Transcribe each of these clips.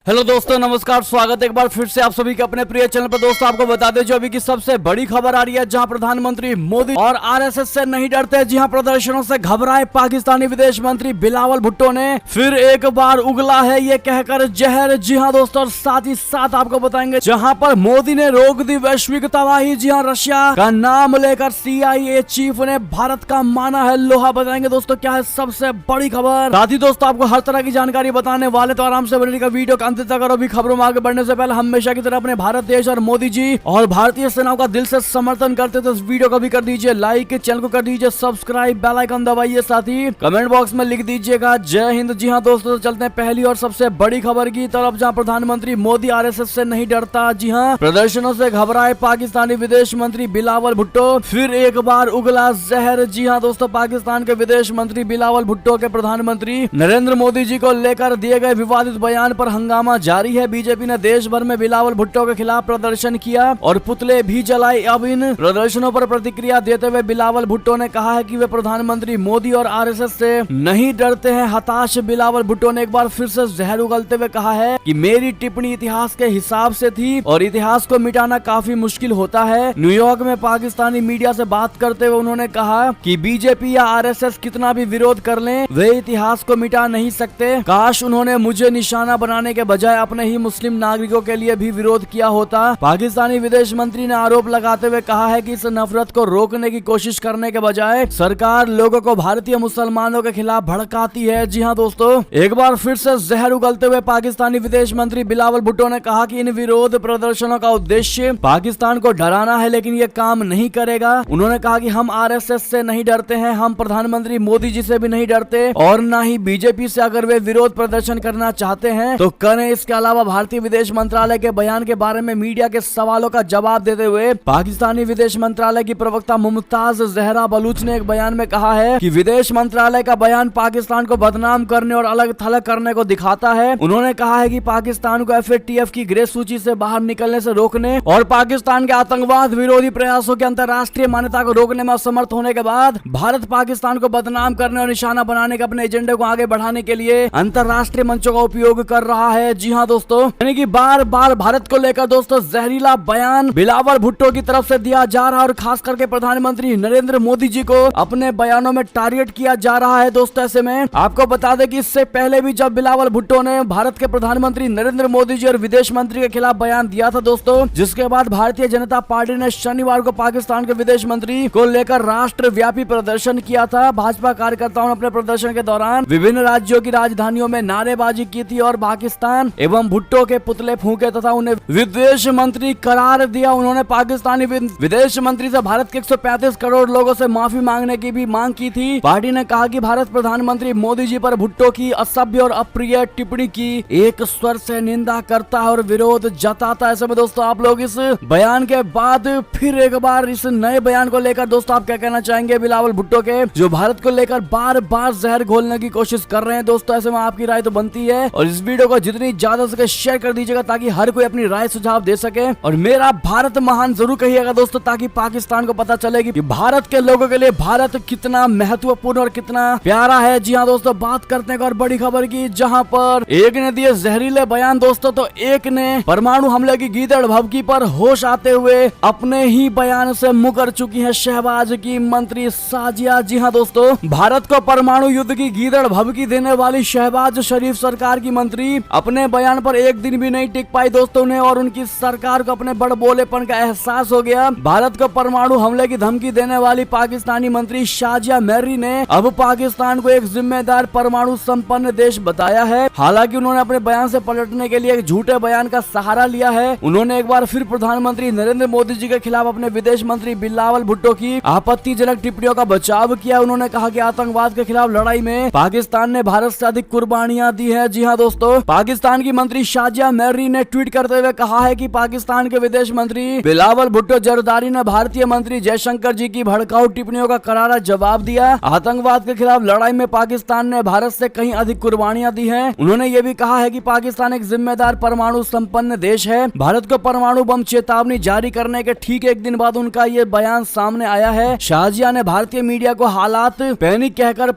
Hello दोस्तों, नमस्कार। स्वागत है एक बार फिर से आप सभी के अपने प्रिय चैनल पर। दोस्तों, आपको बता दें जो अभी की सबसे बड़ी खबर आ रही है, जहां प्रधानमंत्री मोदी और आरएसएस से नहीं डरते। जी हां, प्रदर्शनों से घबराए पाकिस्तानी विदेश मंत्री बिलावल भुट्टो ने फिर एक बार उगला है ये कहकर जहर। जी हां दोस्तों, और साथ ही साथ आपको बताएंगे जहां पर मोदी ने रोक दी वैश्विक तबाही। जी हां, रशिया का नाम लेकर CIA चीफ ने भारत का माना है लोहा। बताएंगे दोस्तों क्या है सबसे बड़ी खबर। साथ ही दोस्तों आपको हर तरह की जानकारी बताने वाले, तो आराम से बनेगा वीडियो का अंत तक। और अभी खबरों में आगे बढ़ने से पहले हमेशा की तरह अपने भारत देश और मोदी जी और भारतीय सेनाओं का दिल से समर्थन करते तो इस वीडियो को भी कर दीजिए लाइक, चैनल को कर दीजिए सब्सक्राइब, बेल आइकन दबाइए, साथ ही कमेंट बॉक्स में लिख दीजिएगा जय हिंद। जी हां दोस्तों, चलते हैं पहली और सबसे बड़ी खबर की तरफ, जहां प्रधानमंत्री मोदी आरएसएस से नहीं डरता। जी हां, प्रदर्शनों से घबराए पाकिस्तानी विदेश मंत्री बिलावल भुट्टो, फिर एक बार उगला जहर। जी हां दोस्तों, पाकिस्तान के विदेश मंत्री बिलावल भुट्टो के प्रधानमंत्री नरेंद्र मोदी जी को लेकर दिए गए विवादित बयान पर हंगामा जारी है। बीजेपी ने देश भर में बिलावल भुट्टो के खिलाफ प्रदर्शन किया और पुतले भी जलाए। अब इन प्रदर्शनों पर प्रतिक्रिया देते हुए बिलावल भुट्टो ने कहा है कि वे प्रधानमंत्री मोदी और आरएसएस से नहीं डरते हैं। हताश बिलावल भुट्टो ने एक बार फिर से जहर उगलते हुए कहा है कि मेरी टिप्पणी इतिहास के हिसाब से थी और इतिहास को मिटाना काफी मुश्किल होता है। न्यूयॉर्क में पाकिस्तानी मीडिया से बात करते हुए उन्होंने कहा कि बीजेपी या आरएसएस कितना भी विरोध कर लें, वे इतिहास को मिटा नहीं सकते। काश उन्होंने मुझे निशाना बनाने के बजाय अपने ही मुस्लिम नागरिकों के लिए भी विरोध किया होता। पाकिस्तानी विदेश मंत्री ने आरोप लगाते हुए कहा है कि इस नफरत को रोकने की कोशिश करने के बजाय सरकार लोगों को भारतीय मुसलमानों के खिलाफ भड़काती है। जी हां दोस्तों, एक बार फिर से जहर उगलते हुए पाकिस्तानी विदेश मंत्री बिलावल भुट्टो ने कहा कि इन विरोध प्रदर्शनों का उद्देश्य पाकिस्तान को डराना है, लेकिन ये काम नहीं करेगा। उन्होंने कहा कि हम आरएसएस से नहीं डरते हैं, हम प्रधानमंत्री मोदी जी से भी नहीं डरते और न ही बीजेपी से। अगर वे विरोध प्रदर्शन करना चाहते हैं तो करें। इसके अलावा भारतीय विदेश मंत्रालय के बयान के बारे में मीडिया के सवालों का जवाब देते हुए पाकिस्तानी विदेश मंत्रालय की प्रवक्ता मुमताज जहरा बलूच ने एक बयान में कहा है कि विदेश मंत्रालय का बयान पाकिस्तान को बदनाम करने और अलग थलग करने को दिखाता है। उन्होंने कहा है कि पाकिस्तान को FATF की ग्रे सूची से बाहर निकलने से रोकने और पाकिस्तान के आतंकवाद विरोधी प्रयासों की अंतर्राष्ट्रीय मान्यता को रोकने में असमर्थ होने के बाद भारत पाकिस्तान को बदनाम करने और निशाना बनाने के अपने एजेंडे को आगे बढ़ाने के लिए अंतर्राष्ट्रीय मंचों का उपयोग कर रहा है। जी हाँ दोस्तों, यानी कि बार बार भारत को लेकर दोस्तों जहरीला बयान बिलावल भुट्टो की तरफ से दिया जा रहा है और खास करके प्रधानमंत्री नरेंद्र मोदी जी को अपने बयानों में टारगेट किया जा रहा है। दोस्तों, ऐसे में आपको बता दें कि इससे पहले भी जब बिलावल भुट्टो ने भारत के प्रधानमंत्री नरेंद्र मोदी जी और विदेश मंत्री के खिलाफ बयान दिया था दोस्तों, जिसके बाद भारतीय जनता पार्टी ने शनिवार को पाकिस्तान के विदेश मंत्री को लेकर राष्ट्रव्यापी प्रदर्शन किया था। भाजपा कार्यकर्ताओं ने अपने प्रदर्शन के दौरान विभिन्न राज्यों की राजधानियों में नारेबाजी की थी और पाकिस्तान एवं भुट्टो के पुतले फूंके तथा उन्हें विदेश मंत्री करार दिया। उन्होंने पाकिस्तानी विदेश मंत्री से भारत के 135 करोड़ लोगों से माफी मांगने की भी मांग की थी। पार्टी ने कहा कि भारत प्रधानमंत्री मोदी जी पर भुट्टो की असभ्य और अप्रिय टिप्पणी की एक स्वर से निंदा करता है और विरोध जताता है। ऐसे में दोस्तों आप लोग इस बयान के बाद फिर एक बार इस नए बयान को लेकर दोस्तों आप क्या कहना चाहेंगे बिलावल भुट्टो के, जो भारत को लेकर बार बार जहर घोलने की कोशिश कर रहे हैं। दोस्तों, ऐसे में आपकी राय तो बनती है और इस वीडियो को जितनी ज्यादा सके शेयर कर दीजिएगा ताकि हर कोई अपनी राय सुझाव दे सके। और मेरा भारत महान जरूर कहिएगा दोस्तों, ताकि पाकिस्तान को पता चले कि भारत के लोगों के लिए भारत कितना महत्वपूर्ण और कितना प्यारा है। जी हाँ दोस्तों, बात करते हैं और बड़ी खबर की, जहां पर एक ने दिए जहरीले बयान दोस्तों, तो एक ने परमाणु हमले की गीदड़ भभकी पर होश आते हुए अपने ही बयान से मुकर चुकी है शहबाज की मंत्री साजिया। जी हाँ दोस्तों, भारत को परमाणु युद्ध की गीदड़ भभकी देने वाली शहबाज शरीफ सरकार की मंत्री अपने बयान पर एक दिन भी नहीं टिक पाई दोस्तों ने, और उनकी सरकार को अपने बड़बोलेपन का एहसास हो गया। भारत को परमाणु हमले की धमकी देने वाली पाकिस्तानी मंत्री शाजिया मेर्री ने अब पाकिस्तान को एक जिम्मेदार परमाणु संपन्न देश बताया है। हालांकि उन्होंने अपने बयान से पलटने के लिए एक झूठे बयान का सहारा लिया है। उन्होंने एक बार फिर प्रधानमंत्री नरेंद्र मोदी जी के खिलाफ अपने विदेश मंत्री बिलावल भुट्टो की आपत्तिजनक टिप्पणियों का बचाव किया। उन्होंने कहा कि आतंकवाद के खिलाफ लड़ाई में पाकिस्तान ने भारत से अधिक कुर्बानियां दी है। जी हाँ दोस्तों, पाकिस्तान की मंत्री शाजिया मेर्री ने ट्वीट करते हुए कहा है कि पाकिस्तान के विदेश मंत्री बिलावल भुट्टो जरदारी ने भारतीय मंत्री जयशंकर जी की भड़काऊ टिप्पणियों का करारा जवाब दिया। आतंकवाद के खिलाफ लड़ाई में पाकिस्तान ने भारत से कहीं अधिक कुर्बानियां दी हैं। उन्होंने ये भी कहा है कि पाकिस्तान एक जिम्मेदार परमाणु संपन्न देश है। भारत को परमाणु बम चेतावनी जारी करने के ठीक एक दिन बाद उनका ये बयान सामने आया है। शाजिया ने भारतीय मीडिया को हालात पैनिक कहकर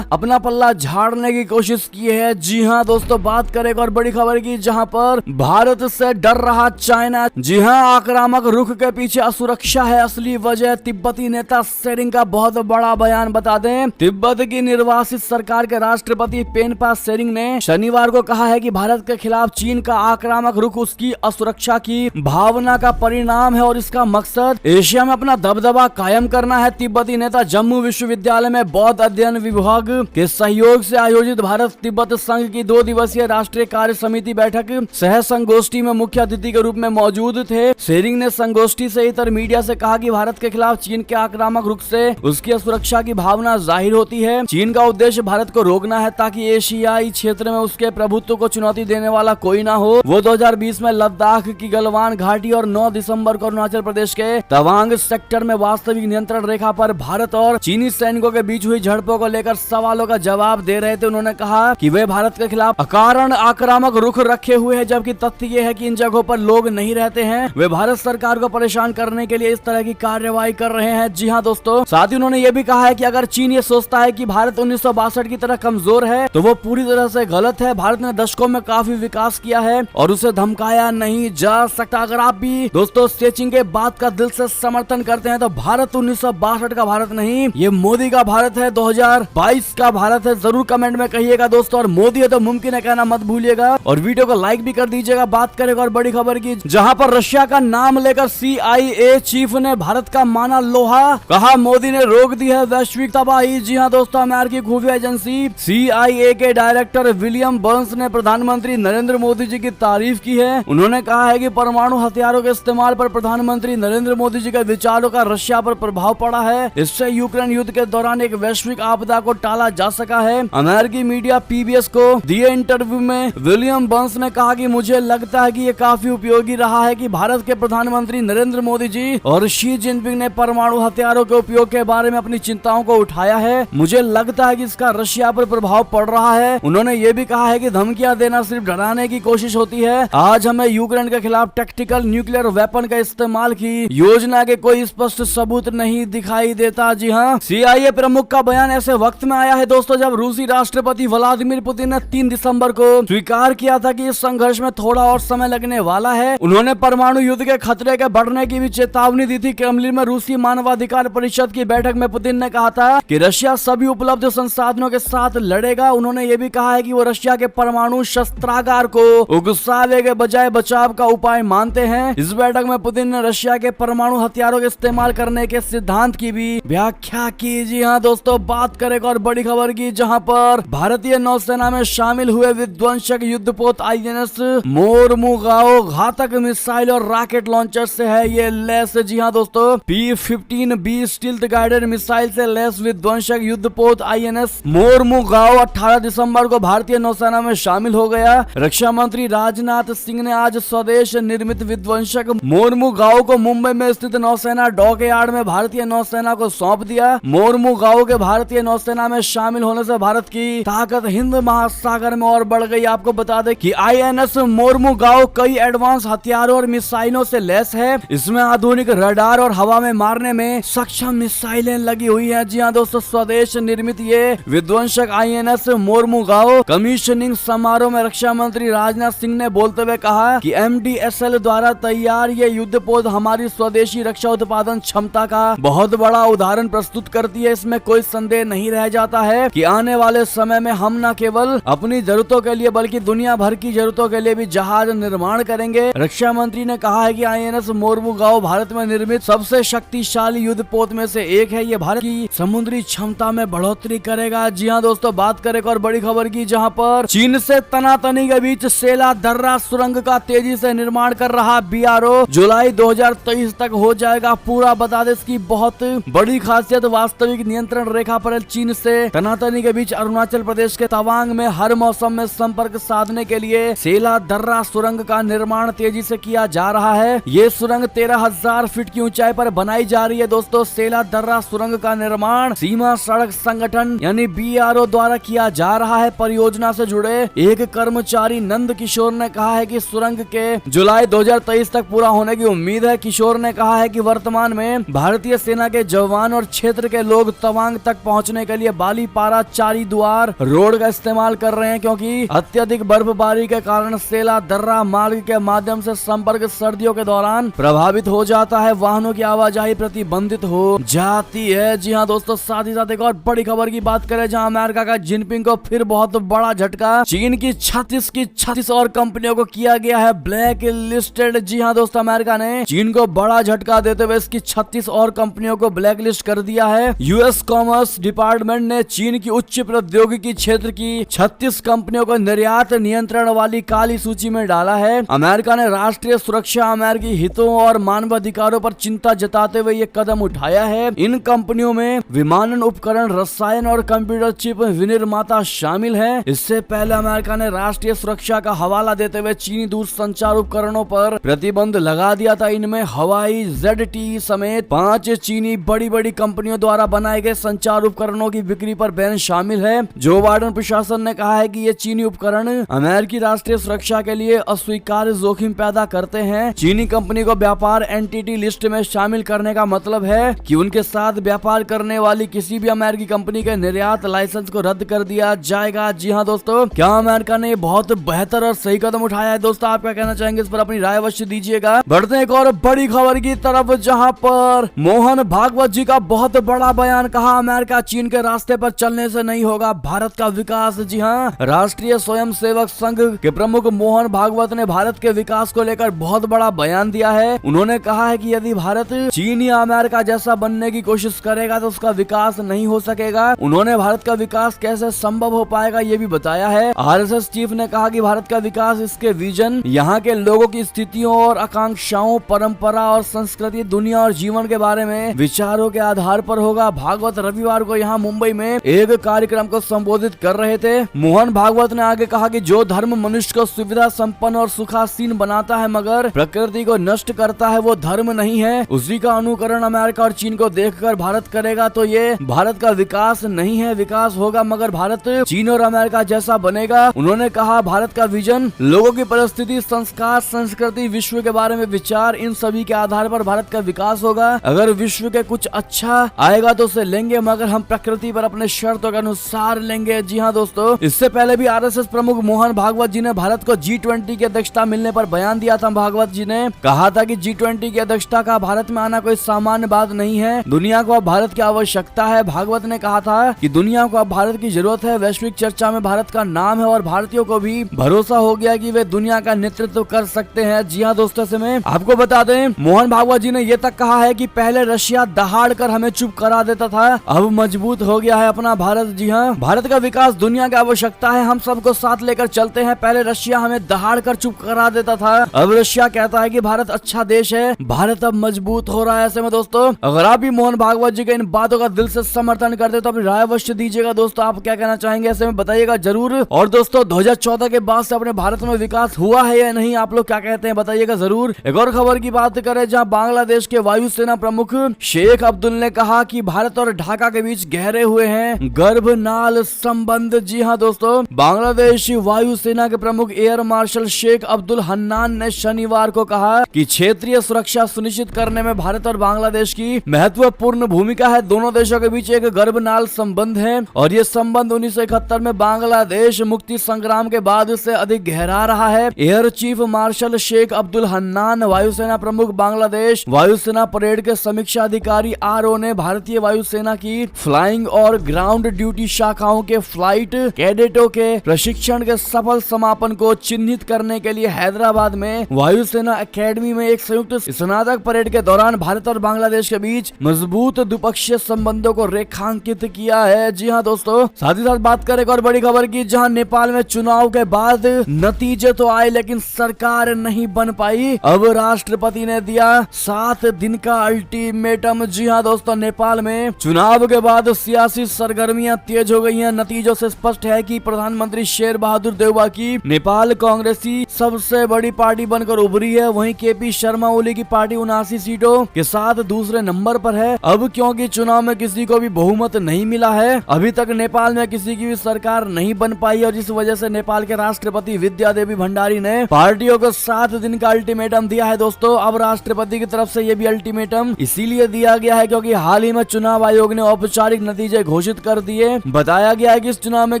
अपना पल्ला झाड़ने की कोशिश की है। जी हाँ दोस्तों, बात करें और बड़ी खबर की, जहां पर भारत से डर रहा चाइना। जी हां, आक्रामक रुख के पीछे असुरक्षा है असली वजह। तिब्बती नेता शेरिंग का बहुत बड़ा बयान। बता दें, तिब्बत की निर्वासित सरकार के राष्ट्रपति पेनपा शेरिंग ने शनिवार को कहा है कि भारत के खिलाफ चीन का आक्रामक रुख उसकी असुरक्षा की भावना का परिणाम है और इसका मकसद एशिया में अपना दबदबा कायम करना है। तिब्बती नेता जम्मू विश्वविद्यालय में बौद्ध अध्ययन विभाग के सहयोग से आयोजित भारत तिब्बत संघ की 2 दिवसीय राष्ट्रीय कार्य समिति बैठक सह संगोष्ठी में मुख्य अतिथि के रूप में मौजूद थे। शेरिंग ने संगोष्ठी से इतर मीडिया से कहा कि भारत के खिलाफ चीन के आक्रामक रुख से उसकी सुरक्षा की भावना जाहिर होती है। चीन का उद्देश्य भारत को रोकना है ताकि एशियाई क्षेत्र में उसके प्रभुत्व को चुनौती देने वाला कोई ना हो। वो 2020 में लद्दाख की गलवान घाटी और 9 दिसंबर को अरुणाचल प्रदेश के तवांग सेक्टर में वास्तविक नियंत्रण रेखा पर भारत और चीनी सैनिकों के बीच हुई झड़पों को लेकर सवालों का जवाब दे रहे थे। उन्होंने कहा कि वे भारत के खिलाफ अकारण आक्रामक रुख रखे हुए हैं, जबकि तथ्य ये है कि इन जगहों पर लोग नहीं रहते हैं। वे भारत सरकार को परेशान करने के लिए इस तरह की कार्रवाई कर रहे हैं। जी हाँ दोस्तों, साथ ही उन्होंने ये भी कहा है कि अगर चीन ये सोचता है कि भारत 1962 की तरह कमजोर है तो वो पूरी तरह से गलत है। भारत ने दशकों में काफी विकास किया है और उसे धमकाया नहीं जा सकता। अगर आप भी दोस्तों शेचिंग के बात का दिल से समर्थन करते हैं तो भारत 1962 का भारत नहीं, ये मोदी का भारत है, 2022 का भारत है। जरूर कमेंट में कहिएगा दोस्तों, और मोदी है तो मुमकिन है कहना मत भूलिएगा और वीडियो को लाइक भी कर दीजिएगा। बात करेगा और बड़ी खबर की, जहां पर रशिया का नाम लेकर CIA चीफ ने भारत का माना लोहा, कहा मोदी ने रोक दी है वैश्विक तबाही। जी हाँ दोस्तों, अमेरिकी खुफिया एजेंसी CIA के डायरेक्टर विलियम बर्न्स ने प्रधानमंत्री नरेंद्र मोदी जी की तारीफ की है। उन्होंने कहा है कि परमाणु हथियारों के इस्तेमाल पर प्रधानमंत्री नरेंद्र मोदी जी के विचारों का रशिया पर प्रभाव पड़ा है। इससे यूक्रेन युद्ध के दौरान एक वैश्विक आपदा को टाला जा सका है। अमेरिकी मीडिया PBS को दिए इंटरव्यू में विलियम बर्न्स ने कहा कि मुझे लगता है कि ये काफी उपयोगी रहा है कि भारत के प्रधानमंत्री नरेंद्र मोदी जी और शी जिनपिंग ने परमाणु हथियारों के उपयोग के बारे में अपनी चिंताओं को उठाया है। मुझे लगता है कि इसका रशिया पर प्रभाव पड़ रहा है। उन्होंने ये भी कहा है कि धमकियां देना सिर्फ डराने की कोशिश होती है। आज हमें यूक्रेन के खिलाफ टैक्टिकल न्यूक्लियर वेपन का इस्तेमाल की योजना के कोई स्पष्ट सबूत नहीं दिखाई देता। जी हाँ, CIA प्रमुख का बयान ऐसे वक्त में आया है दोस्तों जब रूसी राष्ट्रपति व्लादिमीर पुतिन ने 3 दिसंबर को स्वीकार किया था कि इस संघर्ष में थोड़ा और समय लगने वाला है। उन्होंने परमाणु युद्ध के खतरे के बढ़ने की भी चेतावनी दी थी। क्रेमलिन में रूसी मानवाधिकार परिषद की बैठक में पुतिन ने कहा था कि रशिया सभी उपलब्ध संसाधनों के साथ लड़ेगा। उन्होंने ये भी कहा है कि वो रशिया के परमाणु शस्त्रागार को उकसावे के बजाय बचाव का उपाय मानते हैं। इस बैठक में पुतिन ने रशिया के परमाणु हथियारों के इस्तेमाल करने के सिद्धांत की भी व्याख्या की। जी हाँ दोस्तों, बात करेगा और बड़ी खबर की, जहां पर भारतीय नौसेना में शामिल हुए विध्वंसक युद्धपोत INS मोरमुगाओ घातक मिसाइल और रॉकेट लॉन्चर से है ये लैस। जी हाँ दोस्तों, P-15B स्टील्थ गाइडेड मिसाइल से लैस विध्वंसक युद्धपोत INS मोरमुगाओ 18 दिसंबर को भारतीय नौसेना में शामिल हो गया। रक्षा मंत्री राजनाथ सिंह ने आज स्वदेश निर्मित विध्वंसक मोरमुगाओ को मुंबई में स्थित नौसेना डॉकयार्ड में भारतीय नौसेना को सौंप दिया। मोरमुगाओ के भारतीय नौसेना में शामिल होने से भारत की ताकत हिंद महासागर में और बढ़ गई। आपको बता दें कि INS मोरमुगाओ कई एडवांस हथियारों और मिसाइलों से लैस है। इसमें आधुनिक रडार और हवा में मारने में सक्षम मिसाइलें लगी हुई हैं। जी हाँ दोस्तों, स्वदेश निर्मित ये विध्वंसक INS मोरमुगाओ कमीशनिंग समारोह में रक्षा मंत्री राजनाथ सिंह ने बोलते हुए कहा कि MDSL द्वारा तैयार ये युद्धपोत हमारी स्वदेशी रक्षा उत्पादन क्षमता का बहुत बड़ा उदाहरण प्रस्तुत करती है। इसमें कोई संदेह नहीं रह जाता है कि आने वाले समय में हम न केवल अपनी जरूरतों के लिए बल्कि दुनिया भर की जरूरतों के लिए भी जहाज निर्माण करेंगे। रक्षा मंत्री ने कहा है कि INS मोरमुगाओ भारत में निर्मित सबसे शक्तिशाली युद्धपोत में से एक है। ये भारत की समुद्री क्षमता में बढ़ोतरी करेगा। जी हाँ दोस्तों, बात करेगा और बड़ी खबर की, जहाँ पर चीन से तनातनी के बीच सेला दर्रा सुरंग का तेजी से निर्माण कर रहा BRO जुलाई 2023 तक हो जाएगा पूरा। बता दें इसकी बहुत बड़ी खासियत वास्तविक नियंत्रण रेखा पर चीन से तनातनी के बीच अरुणाचल प्रदेश के तवांग में हर मौसम में संपर्क साधने के लिए सेला दर्रा सुरंग का निर्माण तेजी से किया जा रहा है। ये सुरंग 13,000 फीट की ऊंचाई पर बनाई जा रही है। दोस्तों, सेला दर्रा सुरंग का निर्माण सीमा सड़क संगठन यानी BRO द्वारा किया जा रहा है। परियोजना से जुड़े एक कर्मचारी नंद किशोर ने कहा है कि सुरंग के जुलाई 2023 तक पूरा होने की उम्मीद है। किशोर ने कहा है कि वर्तमान में भारतीय सेना के जवान और क्षेत्र के लोग तवांग तक पहुंचने के लिए बालीपारा चारी द्वार रोड का इस्तेमाल कर रहे हैं, क्योंकि अत्यधिक अत्यधिक बर्फबारी के कारण सेला दर्रा मार्ग के माध्यम से संपर्क सर्दियों के दौरान प्रभावित हो जाता है, वाहनों की आवाजाही प्रतिबंधित हो जाती है। जी हाँ दोस्तों, साथ ही साथ एक और बड़ी खबर की बात करें जहां अमेरिका का जिनपिंग को फिर बहुत बड़ा झटका। चीन की 36 और कंपनियों को किया गया है ब्लैक लिस्टेड। जी हाँ दोस्तों, अमेरिका ने चीन को बड़ा झटका देते हुए इसकी 36 और कंपनियों को ब्लैक लिस्ट कर दिया है। यूएस कॉमर्स डिपार्टमेंट ने चीन की उच्च प्रौद्योगिकी क्षेत्र की 36 कंपनियों को निर्यात नियंत्रण वाली काली सूची में डाला है। अमेरिका ने राष्ट्रीय सुरक्षा, अमेरिकी हितों और मानवाधिकारों पर चिंता जताते हुए ये कदम उठाया है। इन कंपनियों में विमानन उपकरण, रसायन और कंप्यूटर चिप विनिर्माता शामिल है। इससे पहले अमेरिका ने राष्ट्रीय सुरक्षा का हवाला देते हुए चीनी दूरसंचार उपकरणों पर प्रतिबंध लगा दिया था। इनमें हवाई, ZTE समेत 5 चीनी बड़ी कंपनियों द्वारा बनाए गए संचार उपकरणों की बिक्री पर बैन शामिल है। जो बाइडेन प्रशासन ने कहा है कि ये चीनी उपकरण अमेरिकी राष्ट्रीय सुरक्षा के लिए अस्वीकार्य जोखिम पैदा करते हैं। चीनी कंपनी को व्यापार एंटिटी लिस्ट में शामिल करने का मतलब है कि उनके साथ व्यापार करने वाली किसी भी अमेरिकी कंपनी के निर्यात लाइसेंस को रद्द कर दिया जाएगा। जी हाँ दोस्तों, क्या अमेरिका ने बहुत बेहतर और सही कदम उठाया है? दोस्तों, आप क्या कहना चाहेंगे इस पर अपनी राय अवश्य दीजिएगा। बढ़ते हैं एक और बड़ी खबर की तरफ जहां पर मोहन भागवत जी का बहुत बड़ा बयान। कहा, अमेरिका चीन के रास्ते पर चलने से नहीं होगा भारत का विकास। जी हाँ, राष्ट्रीय स्वयंसेवक संघ के प्रमुख मोहन भागवत ने भारत के विकास को लेकर बहुत बड़ा बयान दिया है। उन्होंने कहा है कि यदि भारत चीन या अमेरिका जैसा बनने की कोशिश करेगा तो उसका विकास नहीं हो सकेगा। उन्होंने भारत का विकास कैसे संभव हो पाएगा ये भी बताया है। RSS चीफ ने कहा कि भारत का विकास इसके विजन, यहाँ के लोगों की स्थितियों और आकांक्षाओं, परंपरा और संस्कृति, दुनिया और जीवन के बारे में विचारों के आधार पर होगा। भागवत रविवार को यहाँ मुंबई में एक कार्यक्रम को संबोधित कर रहे थे। मोहन भागवत ने आगे कहा कि जो धर्म मनुष्य को सुविधा संपन्न और सुखासीन बनाता है मगर प्रकृति को नष्ट करता है वो धर्म नहीं है। उसी का अनुकरण अमेरिका और चीन को देखकर भारत करेगा तो ये भारत का विकास नहीं है। विकास होगा मगर भारत चीन और अमेरिका जैसा बनेगा। उन्होंने कहा, भारत का विजन, लोगों की परिस्थिति, संस्कार, संस्कृति, विश्व के बारे में विचार, इन सभी के आधार पर भारत का विकास होगा। अगर विश्व के कुछ अच्छा आएगा तो उसे लेंगे मगर हम प्रकृति पर अपने शर्तों के अनुसार लेंगे। जी हाँ दोस्तों, इससे पहले भी RSS प्रमुख मोहन भागवत जी ने भारत को G20 की अध्यक्षता मिलने पर बयान दिया था। भागवत जी ने कहा था कि G20 की अध्यक्षता का भारत में आना कोई सामान्य बात नहीं है। दुनिया को अब भारत की आवश्यकता है। भागवत ने कहा था कि दुनिया को अब भारत की जरूरत है। वैश्विक चर्चा में भारत का नाम है और भारतीयों को भी भरोसा हो गया कि वे दुनिया का नेतृत्व कर सकते हैं। जी हाँ दोस्तों, से मैं आपको बता दें, मोहन भागवत जी ने ये तक कहा है कि पहले रशिया दहाड़ कर हमें चुप करा देता था, अब मजबूत हो गया है अपना भारत। जी हाँ, भारत का विकास दुनिया की आवश्यकता है, हम सबको साथ लेकर चलते हैं। पहले रशिया हमें दहाड़ कर चुप करा देता था, अब रशिया कहता है कि भारत अच्छा देश है, भारत अब मजबूत हो रहा है। ऐसे में दोस्तों, अगर आप भी मोहन भागवत जी के इन बातों का दिल से समर्थन करते तो अपनी राय अवश्य दीजिएगा। दोस्तों, आप क्या कहना चाहेंगे ऐसे में बताइएगा जरूर। और दोस्तों, 2014 के बाद से अपने भारत में विकास हुआ है या नहीं, आप लोग क्या कहते हैं बताइएगा जरूर। एक और खबर की बात करें जहां बांग्लादेश के वायुसेना प्रमुख शेख अब्दुल ने कहा कि भारत और ढाका के बीच गहरे हुए हैं गर्भनाल संबंध। जी हाँ दोस्तों, बांग्लादेश वायुसेना के प्रमुख एयर मार्शल शेख अब्दुल हन्नान ने शनिवार को कहा कि क्षेत्रीय सुरक्षा सुनिश्चित करने में भारत और बांग्लादेश की महत्वपूर्ण भूमिका है। दोनों देशों के बीच एक गर्भनाल संबंध है और ये संबंध 1971 में बांग्लादेश मुक्ति संग्राम के बाद से अधिक गहरा रहा है। Air chief marshal Sheikh Abdul Hannan, वायुसेना प्रमुख, बांग्लादेश वायुसेना परेड के समीक्षा अधिकारी RO ने भारतीय वायुसेना की फ्लाइंग और ग्राउंड ड्यूटी शाखाओं के फ्लाइट कैडेटों के प्रशिक्षण के सफल समापन को चिन्हित करने के लिए हैदराबाद में वायुसेना एकेडमी में एक संयुक्त स्नातक परेड के दौरान भारत और बांग्लादेश के बीच मजबूत द्विपक्षीय संबंधों को रेखांकित किया है। जी हाँ दोस्तों, साथ ही साथ बात करें एक और बड़ी खबर की जहां नेपाल में चुनाव के बाद नतीजे तो आए लेकिन सरकार नहीं बन पाई। अब राष्ट्रपति ने दिया 7 दिन का अल्टीमेटम। जी हाँ दोस्तों, नेपाल में चुनाव के बाद सियासी सरगर्मियां तेज हो गई हैं। नतीजों से स्पष्ट है कि प्रधानमंत्री शेर बहादुर देउबा की नेपाल कांग्रेसी सबसे बड़ी पार्टी बनकर उभरी है। वहीं KP शर्मा ओली की पार्टी 79 सीटों के साथ दूसरे नंबर पर है। अब क्योंकि चुनाव में किसी को भी बहुमत नहीं मिला है, अभी तक नेपाल में किसी की भी सरकार नहीं बन पाई और इस वजह से नेपाल के राष्ट्रपति विद्या देवी भंडारी ने पार्टियों को 7 दिन का अल्टीमेटम दिया है। दोस्तों, अब राष्ट्रपति की तरफ से ये भी अल्टीमेटम इसीलिए दिया गया है क्योंकि हाल ही में चुनाव आयोग ने औपचारिक नतीजे घोषित कर दिए। बताया गया है कि इस चुनाव में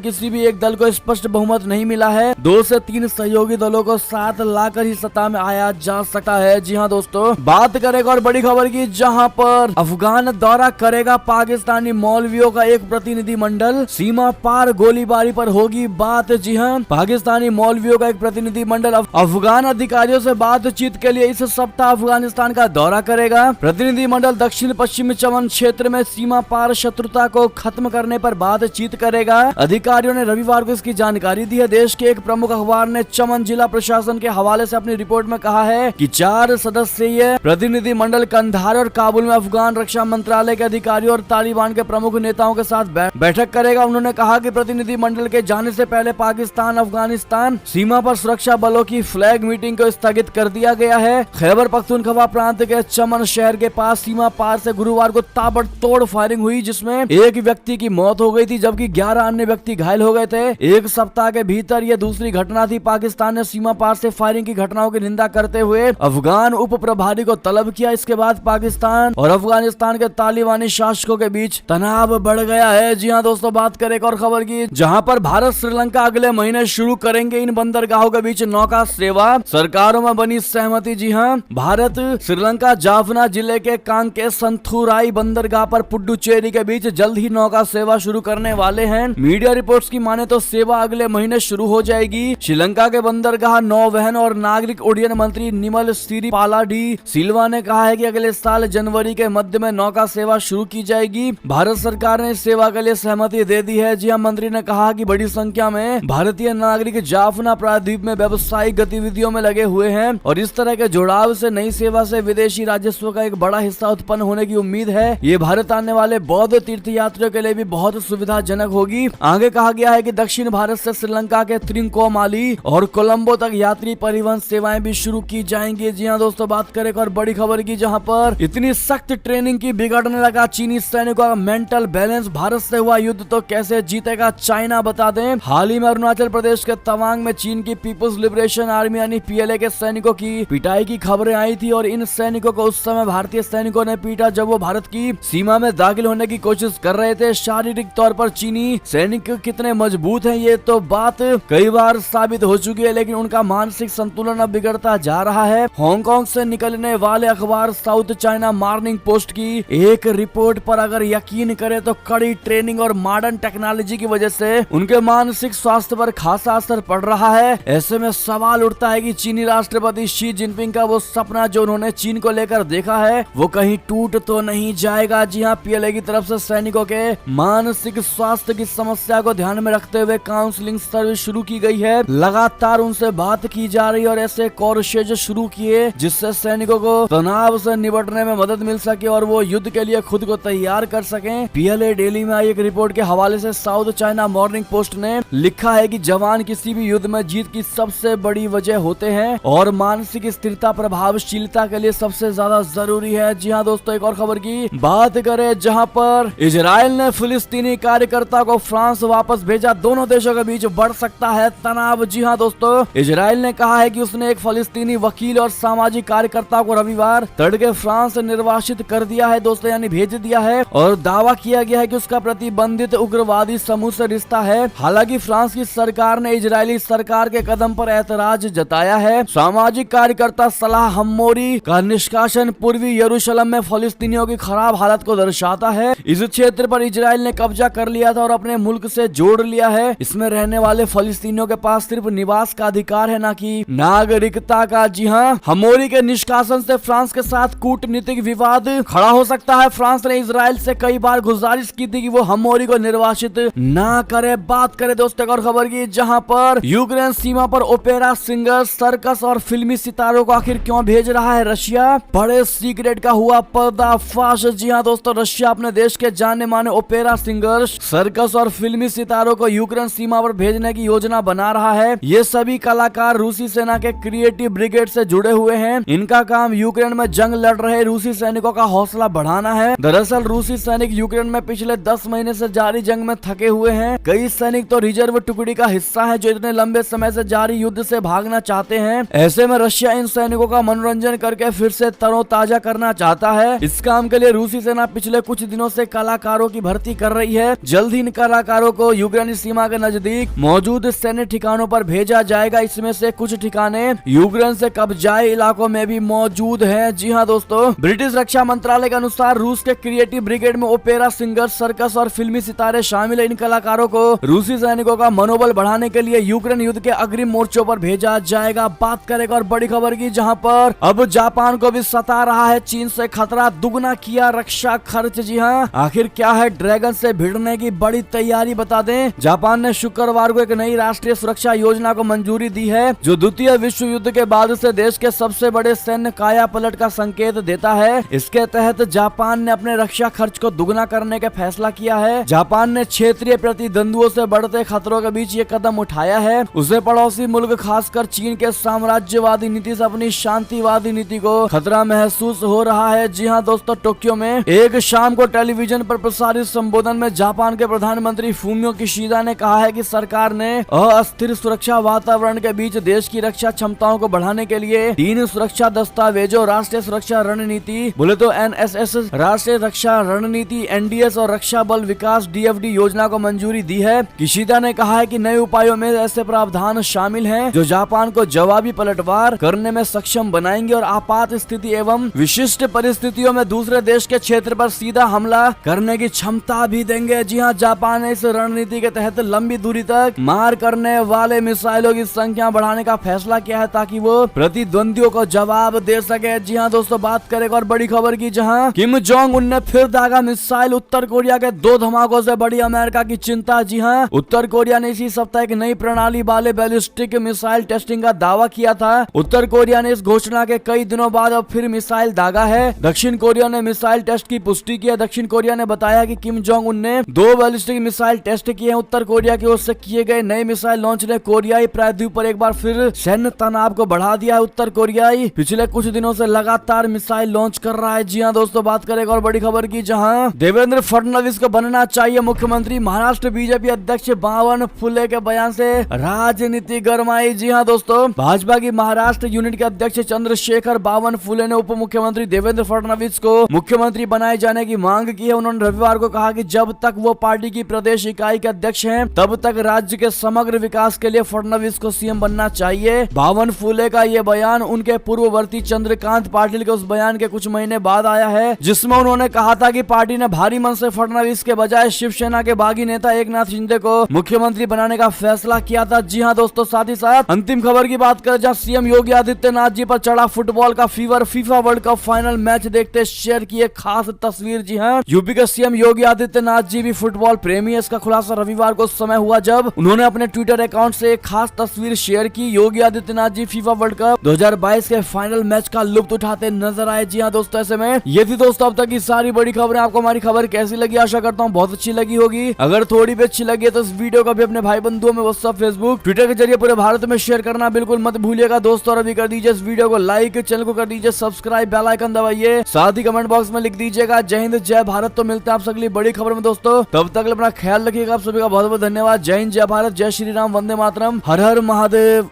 किसी भी एक दल को स्पष्ट बहुमत समझ नहीं मिला है। 2 से 3 सहयोगी दलों को साथ लाकर ही सत्ता में आया जा सकता है। जी हाँ दोस्तों, बात करेगा और बड़ी खबर की, जहां पर अफगान दौरा करेगा पाकिस्तानी मौलवियों का एक प्रतिनिधिमंडल, सीमा पार गोलीबारी पर होगी बात। जी हाँ, पाकिस्तानी मौलवियों का एक प्रतिनिधिमंडल अफगान अधिकारियों से बातचीत के लिए इस सप्ताह अफगानिस्तान का दौरा करेगा। प्रतिनिधिमंडल दक्षिण पश्चिमी चमन क्षेत्र में सीमा पार शत्रुता को खत्म करने पर बातचीत करेगा। अधिकारियों ने रविवार को इसकी जानकारी दी है। देश के एक प्रमुख अखबार ने चमन जिला प्रशासन के हवाले से अपनी रिपोर्ट में कहा है कि 4 सदस्यीय प्रतिनिधिमंडल कंधार और काबुल में अफगान रक्षा मंत्रालय के अधिकारियों और तालिबान के प्रमुख नेताओं के साथ बैठक करेगा। उन्होंने कहा कि प्रतिनिधिमंडल के जाने से पहले पाकिस्तान अफगानिस्तान सीमा पर सुरक्षा बलों की फ्लैग मीटिंग को स्थगित कर दिया गया है। खैबर पख्तूनख्वा प्रांत के चमन शहर के पास सीमा पार से गुरुवार को ताबड़तोड़ फायरिंग हुई, जिसमें एक व्यक्ति की मौत हो गई थी जबकि 11 अन्य व्यक्ति घायल हो गए थे। एक सप्ताह के भीतर यह दूसरी घटना थी। पाकिस्तान ने सीमा पार से फायरिंग की घटनाओं की निंदा करते हुए अफगान उप प्रभारी को तलब किया। इसके बाद पाकिस्तान और अफगानिस्तान के तालिबानी शासकों के बीच तनाव बढ़ गया है। जी हाँ दोस्तों, बात करें एक और खबर की, जहां पर भारत श्रीलंका अगले महीने शुरू करेंगे इन बंदरगाहों के बीच नौका सेवा। सरकारों में बनी सहमति। जी हाँ, भारत श्रीलंका जाफना जिले के कांके संथुराई बंदरगाह पर पुडुचेरी के बीच जल्द ही नौका सेवा शुरू करने वाले हैं। मीडिया रिपोर्ट्स की माने तो सेवा अगले महीने शुरू हो जाएगी। श्रीलंका के बंदरगाह नौवहन और नागरिक उड्डयन मंत्री निमल सिरिपालाडी सिल्वा ने कहा है कि अगले साल जनवरी के मध्य में नौका सेवा शुरू की जाएगी। भारत सरकार ने इस सेवा के लिए सहमति दे दी है। जी हाँ, मंत्री ने कहा कि बड़ी संख्या में भारतीय नागरिक जाफना प्रायद्वीप में व्यावसायिक गतिविधियों में लगे हुए हैं और इस तरह के जुड़ाव से नई सेवा से विदेशी राजस्व का एक बड़ा हिस्सा उत्पन्न होने की उम्मीद है। ये भारत आने वाले बौद्ध तीर्थ यात्रियों के लिए भी बहुत सुविधाजनक होगी। आगे कहा गया है कि दक्षिण भारत से श्रीलंका के त्रिंकोमाली और कोलंबो तक यात्री परिवहन सेवाएं भी शुरू की जाएंगी। जी हाँ दोस्तों, बात करें और बड़ी खबर की, जहाँ पर इतनी सख्त ट्रेनिंग की बिगड़ने लगा चीनी सैनिकों का मेंटल बैलेंस। भारत से हुआ युद्ध तो कैसे जीतेगा चाइना, बता दें। हाल ही में अरुणाचल प्रदेश के तवांग में चीन की पीपुल्स लिबरेशन आर्मी यानी पीएलए के सैनिकों की पिटाई की खबरें आई थी और इन सैनिकों को उस समय भारतीय सैनिकों ने पीटा जब वो भारत की सीमा में दाखिल होने की कोशिश कर रहे थे। शारीरिक तौर पर चीनी सैनिक कितने मजबूत हैं ये तो बात कई बार साबित हो चुकी है, लेकिन उनका मानसिक संतुलन अब बिगड़ता जा रहा है। हांगकांग से निकलने वाले अखबार साउथ चाइना मॉर्निंग पोस्ट की एक रिपोर्ट पर अगर यकीन करें तो कड़ी ट्रेनिंग और मॉडर्न टेक्नोलॉजी की वजह से उनके मानसिक स्वास्थ्य पर खासा असर पड़ रहा है। ऐसे में सवाल उठता है कि चीनी राष्ट्रपति शी जिनपिंग का वो सपना जो उन्होंने चीन को लेकर देखा है वो कहीं टूट तो नहीं जाएगा। जी हाँ, पीएलए की तरफ से सैनिकों के मानसिक स्वास्थ्य की समस्या को ध्यान में रखते हुए काउंसलिंग सर्विस शुरू की गई है। लगातार उनसे बात की जा रही है और ऐसे कोर्सेज शुरू किए जिससे सैनिकों को तनाव से निपटने में मदद मिल सके और वो युद्ध के लिए खुद को तैयार कर सकें। पीएलए डेली में आई एक रिपोर्ट के हवाले से साउथ चाइना मॉर्निंग पोस्ट ने लिखा है कि जवान किसी भी युद्ध में जीत की सबसे बड़ी वजह होते हैं और मानसिक स्थिरता प्रभावशीलता के लिए सबसे ज्यादा जरूरी है। जी हाँ दोस्तों, एक और खबर की बात करें, जहां पर इजराइल ने फिलिस्तीनी कार्यकर्ता को फ्रांस वापस भेजा। दोनों देशों के बीच बढ़ सकता है तनाव। जी हाँ दोस्तों, इजराइल ने कहा है कि उसने एक फिलिस्तीनी वकील और सामाजिक कार्यकर्ता को रविवार तड़के फ्रांस निर्वासित कर दिया है दोस्तों, यानी भेज दिया है और दावा किया गया है कि उसका प्रतिबंधित उग्रवादी समूह से रिश्ता है। हालांकि फ्रांस की सरकार ने इजरायली सरकार के कदम पर ऐतराज जताया है। सामाजिक कार्यकर्ता सलाह हमोरी का निष्कासन पूर्वी यरूशलेम में फिलिस्तीनियों की खराब हालत को दर्शाता है। इस क्षेत्र पर इजराइल ने कब्जा कर लिया था और अपने मुल्क से जोड़ लिया है। इसमें रहने वाले फिलिस्तीनियों के पास सिर्फ निवास का अधिकार है, न कि नागरिकता का। जी हाँ, हमोरी के निष्कासन से फ्रांस के साथ कूटनीतिक विवाद खड़ा हो सकता है। फ्रांस ने इजराइल से कई बार गुजारिश की थी कि वो हमोरी को निर्वासित ना करे। बात करें दोस्तों और खबर की, जहां पर यूक्रेन सीमा पर ओपेरा सिंगर, सर्कस और फिल्मी सितारों को आखिर क्यों भेज रहा है रशिया? बड़े सीक्रेट का हुआ पर्दाफाश। जी हाँ दोस्तों, रशिया अपने देश के जाने माने ओपेरा सिंगर्स, सर्कस और फिल्मी सितारों को यूक्रेन सीमा पर भेजने की योजना बना रहा है। ये सभी कलाकार रूसी सेना के क्रिएटिव ब्रिगेड से जुड़े हुए हैं। इनका काम यूक्रेन में जंग लड़ रहे रूसी सैनिकों का हौसला बढ़ाना है। दरअसल रूसी सैनिक यूक्रेन में पिछले 10 महीने से जारी जंग में थके हुए हैं। कई सैनिक तो रिजर्व टुकड़ी का हिस्सा है जो इतने लंबे समय से जारी युद्ध से भागना चाहते हैं। ऐसे में रशिया इन सैनिकों का मनोरंजन करके फिर से तरोताजा करना चाहता है। इस काम के लिए रूसी सेना पिछले कुछ दिनों से कलाकारों की भर्ती कर रही है। जल्द ही इन कलाकारों को यूक्रेनी सीमा के नजदीक मौजूद सैन्य ठिकानों पर भेजा जाएगा। इसमें से कुछ ठिकाने यूक्रेन से कब्जाए इलाकों में भी मौजूद हैं। जी हाँ दोस्तों, ब्रिटिश रक्षा मंत्रालय के अनुसार रूस के क्रिएटिव ब्रिगेड में ओपेरा सिंगर, सर्कस और फिल्मी सितारे शामिल है। इन कलाकारों को रूसी सैनिकों का मनोबल बढ़ाने के लिए यूक्रेन युद्ध के अग्रिम मोर्चों पर भेजा जाएगा। बात करेगा और बड़ी खबर की, जहां पर अब जापान को भी सता रहा है चीन से खतरा, दुगना किया रक्षा खर्च। जी हाँ, आखिर क्या है ड्रैगन से भिड़ने की बड़ी तैयारी, बता दें जापान ने शुक्रवार को एक नई राष्ट्रीय सुरक्षा योजना को मंजूरी दी है, जो द्वितीय विश्व युद्ध के बाद से देश के सबसे बड़े सैन्य काया पलट का संकेत देता है। इसके तहत जापान ने अपने रक्षा खर्च को दुगना करने का फैसला किया है। जापान ने क्षेत्रीय प्रतिद्वंद्वियों से बढ़ते खतरों के बीच ये कदम उठाया है। उसे पड़ोसी मुल्क खासकर चीन के साम्राज्यवादी नीति से अपनी शांतिवादी नीति को खतरा महसूस हो रहा है। जी हाँ दोस्तों, टोक्यो में एक शाम को टेलीविजन पर प्रसारित संबोधन में जापान के प्रधानमंत्री फूमियो किशिदा ने कहा है कि सरकार ने अस्थिर सुरक्षा वातावरण के बीच देश की रक्षा क्षमताओं को बढ़ाने के लिए 3 सुरक्षा दस्तावेजों, राष्ट्रीय सुरक्षा रणनीति बोले तो NSS, राष्ट्रीय रक्षा रणनीति NDS और रक्षा बल विकास DFD योजना को मंजूरी दी है। किशिदा ने कहा है कि नए उपायों में ऐसे प्रावधान शामिल हैं जो जापान को जवाबी पलटवार करने में सक्षम बनाएंगे और आपात स्थिति एवं विशिष्ट परिस्थितियों में दूसरे देश के क्षेत्र पर सीधा हमला करने की क्षमता भी देंगे। जी हाँ, जापान ने इस रणनीति के तहत लंबी दूरी तक मार करने वाले मिसाइलों की संख्या बढ़ाने का फैसला किया है ताकि वो प्रतिद्वंदियों को जवाब दे सके। जी हाँ दोस्तों, बात करेगा और बड़ी खबर की, जहां किम जोंग उन ने फिर दागा मिसाइल, उत्तर कोरिया के 2 धमाकों से बड़ी अमेरिका की चिंता। जी हाँ, उत्तर कोरिया ने इसी सप्ताह एक नई प्रणाली वाले बैलिस्टिक मिसाइल टेस्टिंग का दावा किया था। उत्तर कोरिया ने इस घोषणा के कई दिनों बाद अब फिर मिसाइल दागा है। दक्षिण कोरिया ने मिसाइल टेस्ट की पुष्टि की है। दक्षिण कोरिया ने बताया कि किम जोंग उन ने 2 बैलिस्टिक मिसाइल टेस्ट किए हैं। उत्तर कोरिया की ओर से किए गए नए मिसाइल लॉन्च ने कोरियाई प्रायद्वीप पर एक बार फिर सैन्य तनाव को बढ़ा दिया है। उत्तर कोरियाई पिछले कुछ दिनों से लगातार मिसाइल लॉन्च कर रहा है। जी हाँ दोस्तों, बात करेगा और बड़ी खबर की, जहां देवेंद्र फडणवीस को बनना चाहिए मुख्यमंत्री, महाराष्ट्र बीजेपी अध्यक्ष बावन फुले के बयान से राजनीति गरमाई। जी हाँ दोस्तों, भाजपा की महाराष्ट्र यूनिट के अध्यक्ष चंद्रशेखर बावन फुले ने उप मुख्यमंत्री देवेंद्र फडणवीस को मुख्यमंत्री बनाए जाने की मांग की है। उन्होंने रविवार को कहा कि जब तक वो पार्टी की प्रदेश इकाई के अध्यक्ष हैं, तब तक राज्य के समग्र विकास के लिए फडणवीस को सीएम बनना चाहिए। बावन फुले का ये बयान उनके पूर्ववर्ती चंद्रकांत पाटिल के उस बयान के कुछ महीने बाद आया है, जिसमें उन्होंने कहा था कि पार्टी ने भारी मन से फडणवीस के बजाय शिवसेना के बागी नेता एकनाथ शिंदे को मुख्यमंत्री बनाने का फैसला किया था। जी हाँ दोस्तों, साथ ही साथ अंतिम खबर की बात करें, जहां सीएम योगी आदित्यनाथ जी पर चढ़ा फुटबॉल का fever, FIFA world cup final match देखते शेयर किए खास तस्वीर। जी हाँ, यूपी के सीएम योगी आदित्यनाथ जी भी फुटबॉल प्रेमी है। इसका खुलासा रविवार को समय हुआ जब उन्होंने अपने ट्विटर अकाउंट से एक खास तस्वीर शेयर की। Yogi Adityanath ji FIFA world cup 2022 के फाइनल मैच का लुत्फ उठाते नजर आए। जी हाँ दोस्तों, ऐसे में ये थी दोस्तों अब तक की सारी बड़ी खबरें। आपको हमारी खबर कैसी लगी? आशा करता हूँ बहुत अच्छी लगी होगी। अगर थोड़ी भी अच्छी लगी है तो इस वीडियो को भी अपने भाई बंधुओं में, व्हाट्सएप, फेसबुक, ट्विटर के जरिए पूरे भारत में शेयर करना बिल्कुल मत भूलिएगा दोस्तों। और अभी कर दीजिए इस वीडियो को लाइक, चैनल को कर दीजिए सब्सक्राइब, बेल आइकन दबाइए, साथ ही कमेंट बॉक्स में लिख दीजिएगा जय हिंद जय भारत। तो मिलते हैं आप अगली बड़ी खबर में दोस्तों, तब तक अपना ख्याल रखिएगा। आप सभी का बहुत बहुत धन्यवाद। जय हिंद, जय भारत, जय श्री राम, वंदे मातरम, हर हर महादेव।